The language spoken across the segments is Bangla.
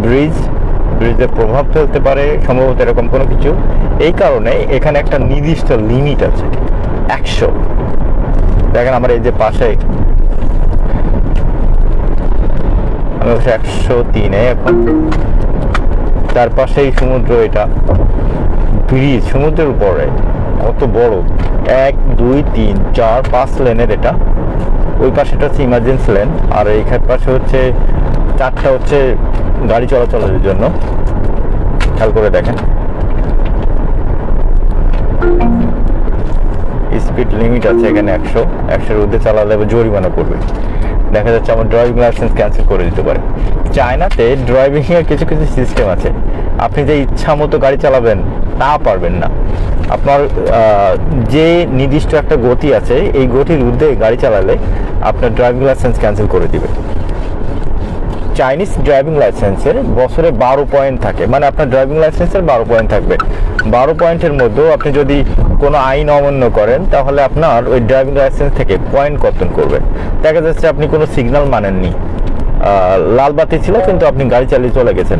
ব্রিজে প্রভাব ফেলতে পারে সম্ভবত, এরকম কোনো কিছু। এই কারণে এখানে একটা নির্দিষ্ট লিমিট আছে 100। দেখেন আমার এই যে পাশে, আমি 103-এ এখন, তার পাশেই সমুদ্র। এটা ব্রিজ সমুদ্রের উপরে, কত বড়, 1 2 3 4 5 লেনের এটা। ওই পাশেটা হচ্ছে ইমার্জেন্সি লেন, আর এইখান পাশে হচ্ছে 4টা হচ্ছে গাড়ি চলাচলের জন্য। খেয়াল করে দেখেন, স্পিড লিমিট আছে এখানে 100-এর ঊর্ধ্বে চালালে জরিমানা করবে। দেখা যাচ্ছে আমার ড্রাইভিং লাইসেন্স ক্যান্সেল করে দিতে পারে। চায়নাতে ড্রাইভিং এর কিছু কিছু সিস্টেম আছে, আপনি যে ইচ্ছা মতো গাড়ি চালাবেন তা পারবেন না। আপনার যে নির্দিষ্ট একটা গতি আছে, এই গতির ঊর্ধ্বে গাড়ি চালালে আপনার ড্রাইভিং লাইসেন্স ক্যান্সেল করে দিবে। চাইনিজ ড্রাইভিং লাইসেন্সের বছরে 12 পয়েন্ট থাকে, মানে আপনার ড্রাইভিং লাইসেন্সের 12 পয়েন্ট থাকবে। 12 পয়েন্টের মধ্যেও আপনি যদি কোনো আইন অমান্য করেন, তাহলে আপনার ওই ড্রাইভিং লাইসেন্স থেকে পয়েন্ট কর্তন করবে। দেখা যাচ্ছে আপনি কোনো সিগন্যাল মানেননি, লাল বাতি ছিল কিন্তু আপনি গাড়ি চালিয়ে চলে গেছেন,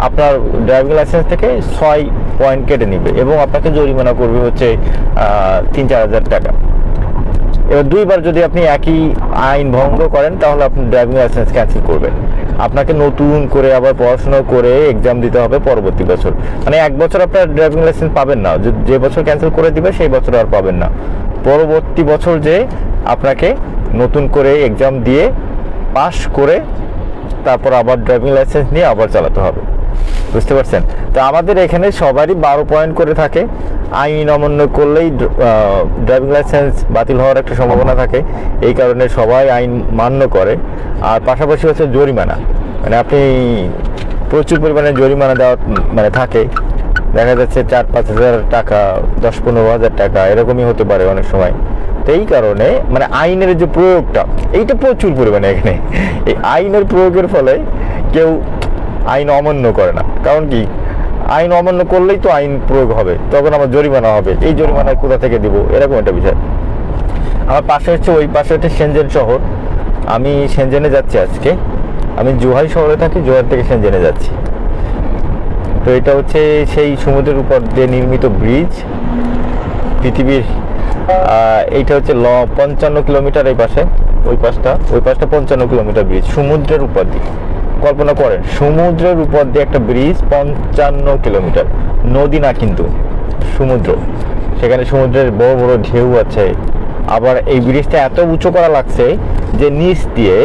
আপনার ড্রাইভিং লাইসেন্স থেকে 6 পয়েন্ট কেটে নিবে এবং আপনাকে জরিমানা করবে হচ্ছে 3-4 হাজার টাকা। এবার 2বার যদি আপনি একই আইন ভঙ্গ করেন, তাহলে আপনি ড্রাইভিং লাইসেন্স ক্যান্সেল করবেন। আপনাকে নতুন করে আবার পড়াশোনা করে এক্সাম দিতে হবে পরবর্তী বছর। মানে 1 বছর আপনার ড্রাইভিং লাইসেন্স পাবেন না, যে বছর ক্যান্সেল করে দিবে সেই বছর আর পাবেন না। পরবর্তী বছর যে আপনাকে নতুন করে এক্সাম দিয়ে পাস করে তারপর আবার ড্রাইভিং লাইসেন্স নিয়ে আবার চালাতে হবে। বুঝতে পারছেন? তো আমাদের এখানে সবারই 12 পয়েন্ট করে থাকে। আইন অমান্য করলেই ড্রাইভিং লাইসেন্স বাতিল হওয়ার একটা সম্ভাবনা থাকে, এই কারণে সবাই আইন মান্য করে। আর পাশাপাশি হচ্ছে জরিমানা, মানে আপনি প্রচুর পরিমাণে জরিমানা দেওয়া মানে থাকে। দেখা যাচ্ছে 4-5 হাজার টাকা, 10-15 হাজার টাকা এরকমই হতে পারে অনেক সময়। তো এই কারণে মানে আইনের যে প্রয়োগটা, এইটা প্রচুর পরিমাণে এখানে। এই আইনের প্রয়োগের ফলে কেউ আইন অমান্য করে না। কারণ কি, আইন অমান্য করলেই তো আইন প্রয়োগ হবে, তখন আমার জরিমানা হবে। এই জরিমানা কোথা থেকে দিব, এরকম একটা বিষয়। আমার পাশে হচ্ছে, ওই পাশে হচ্ছে শেনজেন শহর। আমি শেনজেনে যাচ্ছি আজকে। আমি জোহাই শহরে থাকি, জোহার থেকে শেনজেনে যাচ্ছি। তো এটা হচ্ছে সেই সমুদ্রের উপর দিয়ে নির্মিত ব্রিজ পৃথিবীর। এইটা হচ্ছে 55 কিলোমিটার এই পাশে, ওই পাশটা 55 কিলোমিটার ব্রিজ সমুদ্রের উপর দিয়ে। কল্পনা করেন, সমুদ্রের উপর দিয়ে একটা ব্রিজ 55 কিলোমিটার, নদী না কিন্তু সমুদ্র। সেখানে সমুদ্রের বড় বড় ঢেউ আছে। আবার এই ব্রিজটা এত উঁচু করা লাগছে যে নিচ দিয়ে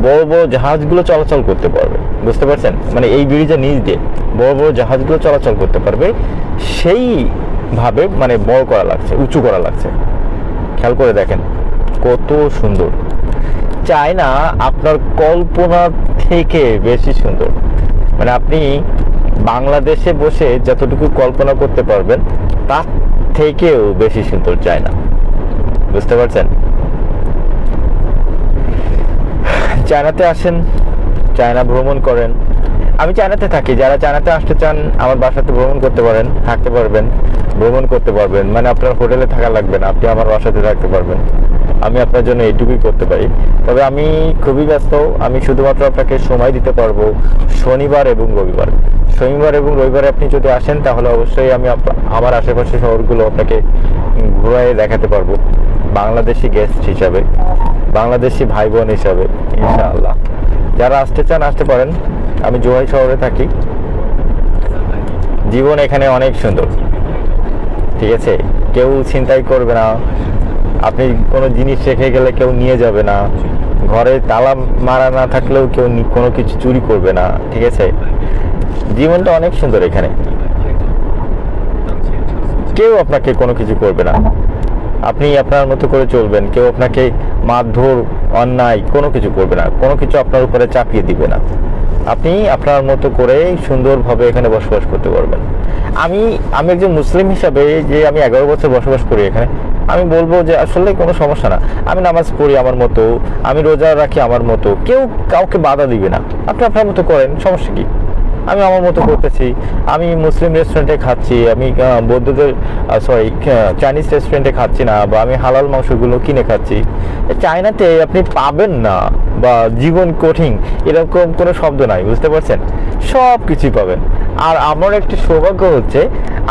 বড় বড় জাহাজগুলো চলাচল করতে পারবে। বুঝতে পারছেন? মানে এই ব্রিজের নিচ দিয়ে বড় বড় জাহাজগুলো চলাচল করতে পারবে, সেইভাবে মানে বড় করা লাগছে, উঁচু করা লাগছে। খেয়াল করে দেখেন কত সুন্দর। চায়না আপনার কল্পনা থেকে বেশি সুন্দর। মানে আপনি বাংলাদেশে বসে যতটুকু কল্পনা করতে পারবেন তার থেকেও বেশি সুন্দর চায়না। বুঝতে পারছেন? চায়নাতে আসেন, চায়না ভ্রমণ করেন। আমি চায়নাতে থাকি, যারা চায়নাতে আসতে চান আমার বাসাতে ভ্রমণ করতে পারেন, থাকতে পারবেন, ভ্রমণ করতে পারবেন। মানে আপনার হোটেলে থাকা লাগবে না, আপনি আমার বাসাতে থাকতে পারবেন। আমি আপনার জন্য এইটুকুই করতে পারি। তবে আমি খুবই ব্যস্ত, আমি শুধুমাত্র আপনাকে সময় দিতে পারবো শনিবার এবং রবিবার। শনিবার এবং রবিবারে আপনি যদি আসেন, তাহলে অবশ্যই আমি আমার আশেপাশে শহরগুলো আপনাকে ঘুরায় দেখাতে পারবো, বাংলাদেশি গেস্ট হিসাবে, বাংলাদেশি ভাই বোন হিসাবে ইনশাআল্লাহ। যারা আসতে চান আসতে পারেন। আমি জোহাই শহরে থাকি। জীবন এখানে অনেক সুন্দর, ঠিক আছে? কেউ ছিনতাই করবে না, আপনি কোনো জিনিস রেখে গেলে কেউ নিয়ে যাবে না, ঘরে তালা মারা না থাকলেও কেউ কোনো কিছু চুরি করবে না, ঠিক আছে? জীবনটা অনেক সুন্দর এখানে। কেউ আপনাকে কোনো কিছু করবে না, আপনি আপনার মতো করে চলবেন। কেউ আপনাকে মারধর, অন্যায় কোনো কিছু করবে না, কোনো কিছু আপনার উপরে চাপিয়ে দিবে না। আপনি আপনার মতো করে সুন্দরভাবে এখানে বসবাস করতে পারবেন। আমি একজন মুসলিম হিসাবে, যে আমি 11 বছর বসবাস করি এখানে, আমি বলবো যে আসলে কোনো সমস্যা না। আমি নামাজ পড়ি আমার মতো, আমি রোজা রাখি আমার মতো, কেউ কাউকে বাধা দিবে না। আপনি আপনার মতো করেন, সমস্যা কি? আমি আমার মতো করতেছি, আমি মুসলিম রেস্টুরেন্টে খাচ্ছি, আমি বৌদ্ধদের চাইনিজ রেস্টুরেন্টে খাচ্ছি না, বা আমি হালাল মাংসগুলো কিনে খাচ্ছি। চায়নাতে আপনি পাবেন না বা জীবন কঠিন এরকম কোনো শব্দ নাই, বুঝতে পারছেন? সব কিছুই পাবেন। আর আমার একটি সৌভাগ্য হচ্ছে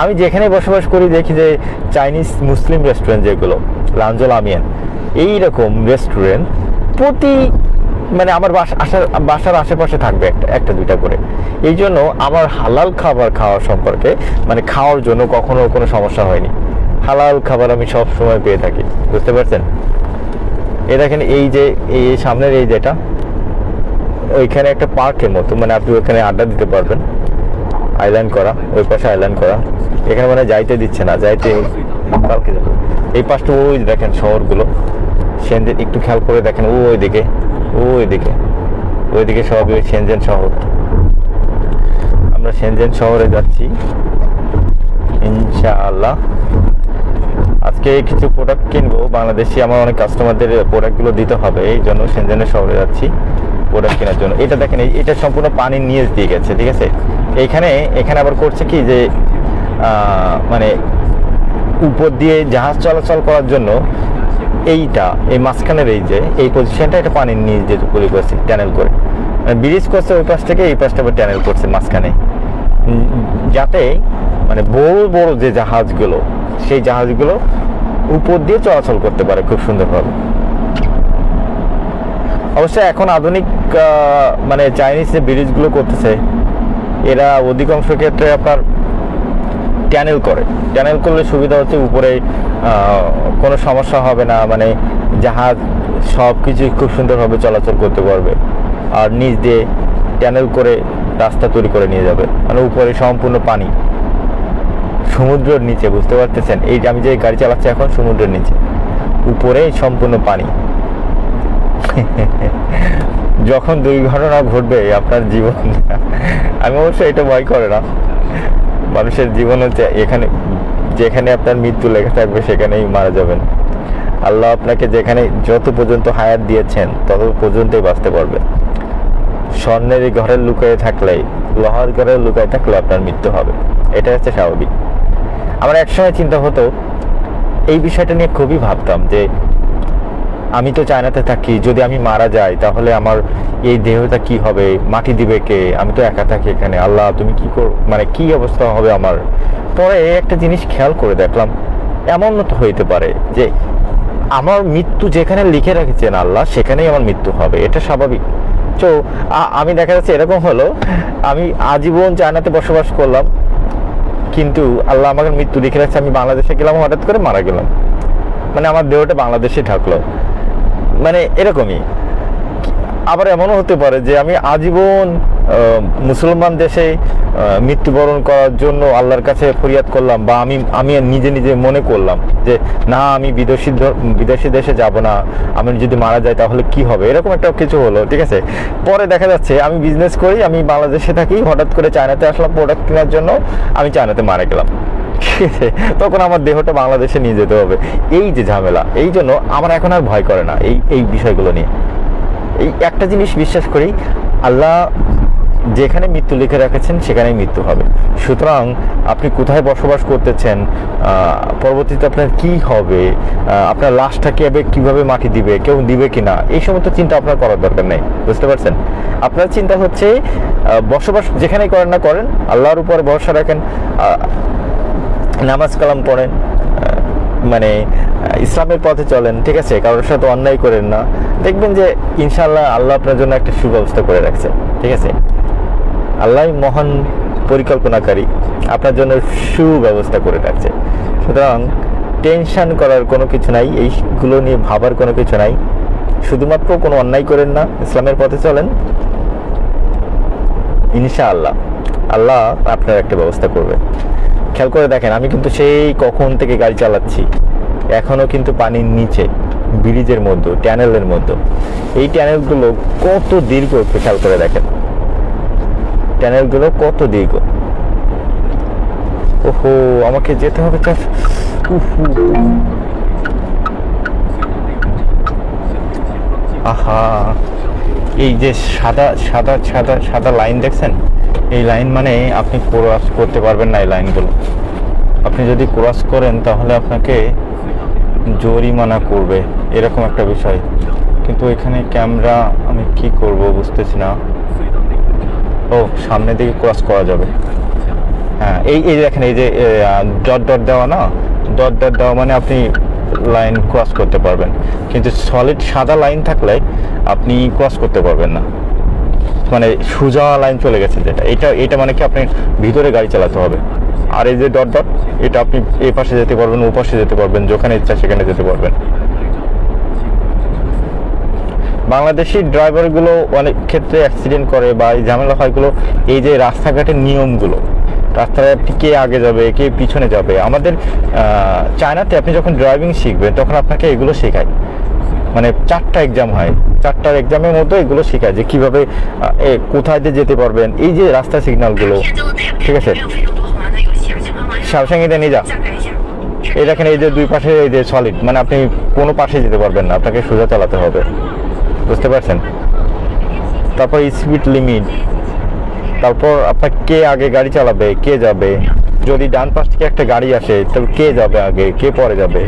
আমি যেখানে বসবাস করি দেখি যে চাইনিজ মুসলিম রেস্টুরেন্ট যেগুলো লাঞ্জল আমিয়ান এইরকম রেস্টুরেন্ট প্রতি মানে আমার বাসার আশেপাশে থাকবে একটা দুইটা করে। এই জন্য আমার হালাল খাবার খাওয়া সম্পর্কে মানে খাওয়ার জন্য কখনো কোনো সমস্যা হয়নি। হালাল খাবার আমি সব সময় পেয়ে থাকি, বুঝতে পারছেন? এই দেখেন এই যে এই সামনের এই যেটা ওইখানে একটা পার্কের মতো, মানে আপনি ওইখানে আড্ডা দিতে পারবেন, আইল্যান্ড করা, ওই পাশে আইল্যান্ড করা। এখানে মানে যাইতে দিচ্ছে না, যাইতে কালকে যাবো। এই পাশটা ওই দেখেন শহরগুলো সেনজেন, একটু খেয়াল করে দেখেন ওইদিকে ওইদিকে সব সেনজেন শহর। আমরা সেনজেন শহরে যাচ্ছি ইনশাআল্লাহ। আজকে কিছু প্রোডাক্ট কিনবো বাংলাদেশি, আমার অনেক কাস্টমারদের প্রোডাক্টগুলো দিতে হবে, এই জন্য সেনজেনের শহরে যাচ্ছি প্রোডাক্ট কেনার জন্য। এটা দেখেন এটা সম্পূর্ণ পানির নিচ দিয়ে গেছে, ঠিক আছে? এখানে আবার করছে কি যে মানে উপর দিয়ে জাহাজ চলাচল করার জন্য এই মাঝখানের এই পজিশনটা এটা পানির নিচ দিয়ে তৈরি করছে ট্যানেল করে, ব্রিজ করছে ওই পাশ থেকে এই পাশটা আবার ট্যানেল করছে মাঝখানে, যাতে মানে বড় বড় যে জাহাজগুলো সেই জাহাজগুলো উপর দিয়ে চলাচল করতে পারে খুব সুন্দরভাবে। অবশ্যই এখন আধুনিক মানে চাইনিজ যে ব্রিজগুলো করতেছে এরা অধিকাংশ ক্ষেত্রে আপনার ট্যানেল করলে সুবিধা হচ্ছে উপরে কোনো সমস্যা হবে না, মানে জাহাজ সব কিছু খুব সুন্দরভাবে চলাচল করতে পারবে। আর নিচ দিয়ে ট্যানেল করে রাস্তা তৈরি করে নিয়ে যাবে, মানে উপরে সম্পূর্ণ পানি, সমুদ্রের নিচে, বুঝতে পারতেছেন? এই যে আমি যে গাড়ি চালাচ্ছি এখন সমুদ্রের নিচে, উপরে সম্পূর্ণ পানি। যখন দুর্ঘটনা ঘটবে আপনার জীবন, আমি অবশ্য এটা ভয় করে না, মানুষের জীবন হচ্ছে এখানে, যেখানে আপনার মৃত্যু লেখা থাকবে সেখানেই মারা যাবেন। আল্লাহ আপনাকে যেখানে যত পর্যন্ত হায়াত দিয়েছেন তত পর্যন্তই বাঁচতে পারবে। স্বর্ণের ঘরে লুকিয়ে থাকলে, লোহার ঘরে লুকিয়ে থাকলে আপনার মৃত্যু হবে, এটা হচ্ছে স্বাভাবিক। আমার একসময় চিন্তা হতো, এই বিষয়টা নিয়ে খুবই ভাবতাম যে আমি তো চায়নাতে থাকি, যদি আমি মারা যাই তাহলে আমার এই দেহটা কি হবে, মাটি দিবে কে, আমি তো একা থাকি এখানে, আল্লাহ তুমি কি মানে কি অবস্থা হবে আমার। পরে একটা জিনিস খেয়াল করে দেখলাম, এমন তো হইতে পারে যে আমার মৃত্যু যেখানে লিখে রেখেছেন আল্লাহ সেখানেই আমার মৃত্যু হবে, এটা স্বাভাবিক। তো আমি দেখা যাচ্ছে এরকম হলো, আমি আজীবন চায়নাতে বসবাস করলাম, কিন্তু আল্লাহ আমাকে মৃত্যু লিখে রাখছে, আমি বাংলাদেশে গেলাম, হঠাৎ করে মারা গেলাম, মানে আমার দেহটা বাংলাদেশে থাকলো, মানে এরকমই। আবার এমনও হতে পারে যে আমি আজীবন মুসলমান দেশে মৃত্যুবরণ করার জন্য আল্লাহর কাছে ফরিয়াদ করলাম, বা আমি নিজে মনে করলাম যে না আমি বিদেশি দেশে যাব না, আমি যদি মারা যাই তাহলে কি হবে, এরকম একটা কিছু হলো, ঠিক আছে? পরে দেখা যাচ্ছে আমি বিজনেস করি, আমি বাংলাদেশে থাকি, হঠাৎ করে চায়নাতে আসলাম প্রোডাক্ট কেনার জন্য, আমি চায়নাতে মারা গেলাম, ঠিক আছে? তখন আমার দেহটা বাংলাদেশে নিয়ে যেতে হবে, এই যে ঝামেলা। এই জন্য আমার এখন আর ভয় করে না এই বিষয়গুলো নিয়ে। এই একটা জিনিস বিশ্বাস করি, আল্লাহ যেখানে মৃত্যু লিখে রেখেছেন সেখানেই মৃত্যু হবে। সুতরাং আপনি কোথায় বসবাস করতেছেন, পরবর্তীতে আপনার কি হবে, আপনার লাশটা কিভাবে মাটি দিবে, কেউ দিবে কিনা, এই সমস্ত চিন্তা আপনার করার দরকার নেই, বুঝতে পারছেন? আপনার চিন্তা হচ্ছে বসবাস যেখানেই করেন না করেন, আল্লাহর উপর ভরসা রাখেন, নামাজ কালাম পড়েন, মানে ইসলামের পথে চলেন, ঠিক আছে? কারোর সাথে অন্যায় করেন না, দেখবেন যে ইনশাআল্লাহ আল্লাহ আপনার জন্য একটা সুব্যবস্থা করে রাখছে, ঠিক আছে? আল্লাহ মহান পরিকল্পনাকারী, আপনার জন্য সুব্যবস্থা করে রাখছে। সুতরাং টেনশন করার কোনো কিছু নাই, এইগুলো নিয়ে ভাবার কোনো কিছু নাই, শুধুমাত্র কোনো অন্যায় করেন না, ইসলামের পথে চলেন, ইনশাআল্লাহ আল্লাহ আপনার একটা ব্যবস্থা করবে। খেয়াল করে দেখেন, আমি কিন্তু সেই কখন থেকে গাড়ি চালাচ্ছি, এখনো কিন্তু পানির নিচে, ব্রিজের মধ্যে, ট্যানেলের মধ্যে। এই ট্যানেলগুলো কত দীর্ঘ একটু খেয়াল করে দেখেন, ট্যানেলগুলো কত দীর্ঘ। ওহো, আমাকে যেতে হবে তো। আহা, এই যে সাদা সাদা সাদা সাদা লাইন দেখছেন, এই লাইন মানে আপনি ক্রস করতে পারবেন না। এই লাইনগুলো আপনি যদি ক্রস করেন তাহলে আপনাকে জরিমানা করবে, এরকম একটা বিষয়। কিন্তু এখানে ক্যামেরা, আমি কি করব বুঝতেছি না। ও, সামনের দিকে ক্রস করা যাবে। হ্যাঁ, এই দেখেন, এই যে ডট ডট দেওয়া না, ডট ডট দেওয়া মানে আপনি লাইন ক্রস করতে পারবেন। কিন্তু সলিড সাদা লাইন থাকলে আপনি ক্রস করতে পারবেন না, মানে সোজা লাইন চলে গেছে যেটা, এটা মানে কি আপনি ভিতরে গাড়ি চালাতে হবে। আর এই যে ডট ডট, এটা আপনি এই পাশে যেতে পারবেন, ও পাশে যেতে পারবেন, যেখানে ইচ্ছা সেখানে যেতে পারবেন। বাংলাদেশি ড্রাইভারগুলো অনেক ক্ষেত্রে অ্যাক্সিডেন্ট করে বা এই ঝামেলা হয়গুলো এই যে রাস্তাঘাটের নিয়মগুলো, রাস্তাঘাটে কে আগে যাবে কে পিছনে যাবে। আমাদের চায়নাতে আপনি যখন ড্রাইভিং শিখবেন তখন আপনাকে এগুলো শেখায়, মানে 4টা এক্সাম হয়, 4টার এক্সামের মধ্যে এগুলো শেখায় যে কীভাবে কোথায় দিয়ে যেতে পারবেন। এই যে রাস্তা সিগন্যালগুলো, ঠিক আছে, সামসাঙ্গিতে নিয়ে যা। এই দেখেন, এই যে দুই পাশে এই যে সলিড, মানে আপনি কোনো পাশে যেতে পারবেন না, আপনাকে সোজা চালাতে হবে, বুঝতে পারছেন। তারপর স্পিড লিমিট, তারপর আপনার কে আগে গাড়ি চালাবে, কে যাবে, যদি ডান পাশ থেকে একটা গাড়ি আসে তবে কে যাবে আগে, কে পরে যাবে।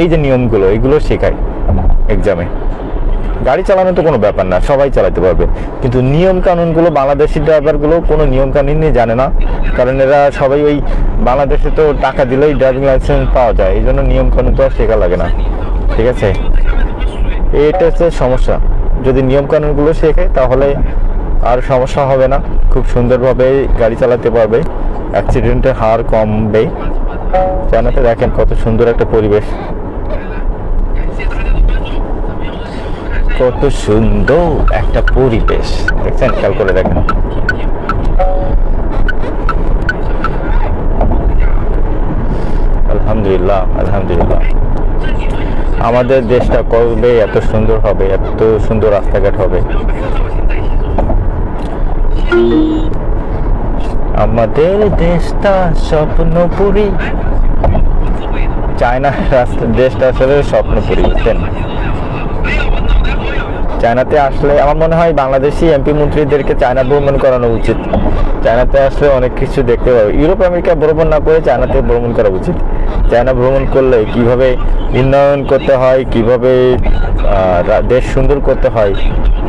এই যে নিয়মগুলো, এগুলো শেখায় এক্সামে। গাড়ি চালানো তো কোনো ব্যাপার না, সবাই চালাতে পারবে, কিন্তু নিয়ম কানুনগুলো বাংলাদেশি ড্রাইভারগুলো কোনো নিয়ম কানুন নিয়ে জানে না। কারণ এরা সবাই ওই বাংলাদেশে তো টাকা দিলেই ড্রাইভিং লাইসেন্স পাওয়া যায়, এই জন্য নিয়ম কানুন তো আর শেখা লাগে না, ঠিক আছে। এটা হচ্ছে সমস্যা। যদি নিয়ম কানুনগুলো শেখে তাহলে আর সমস্যা হবে না, খুব সুন্দরভাবে গাড়ি চালাতে পারবে, অ্যাক্সিডেন্টের হার কমবে। চায়নাতে দেখেন কত সুন্দর একটা পরিবেশ, কত সুন্দর একটা পরিবেশ, দেখছেন, খেয়াল করে দেখেন। আলহামদুলিল্লাহ, আলহামদুলিল্লাহ। আমাদের দেশটা কবে এত সুন্দর হবে, এত সুন্দর রাস্তাঘাট হবে। আমাদের দেশটা স্বপ্নপুরী, চায়না দেশটা আসলে স্বপ্নপুরী, বুঝছেন। চায়নাতে আসলে আমার মনে হয় বাংলাদেশি এমপি মন্ত্রীদেরকে চায়না ভ্রমণ করানো উচিত। চায়নাতে আসলে অনেক কিছু দেখতে পাবে। ইউরোপ আমেরিকা ভ্রমণ না করে চায়নাতে ভ্রমণ করা উচিত। চায়না ভ্রমণ করলে কিভাবে উন্নয়ন করতে হয়, কিভাবে দেশ সুন্দর করতে হয়,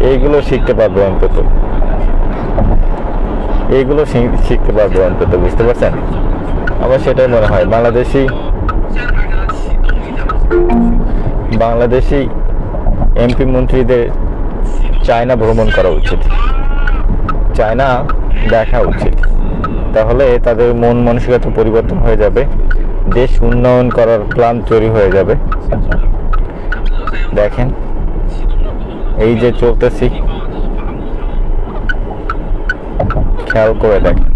এইগুলো শিখতে পারবে অন্তত, এইগুলো শিখতে পারবে অন্তত, বুঝতে পারছেন। আমার সেটাই মনে হয় বাংলাদেশি এমপি মন্ত্রীদের চায়না ভ্রমণ করা উচিত, চায়না দেখা উচিত। তাহলে তাদের মন মানসিকতা পরিবর্তন হয়ে যাবে, দেশ উন্নয়ন করার প্ল্যান তৈরি হয়ে যাবে। দেখেন, এই যে চলতেছি, খেয়াল করে দেখেন।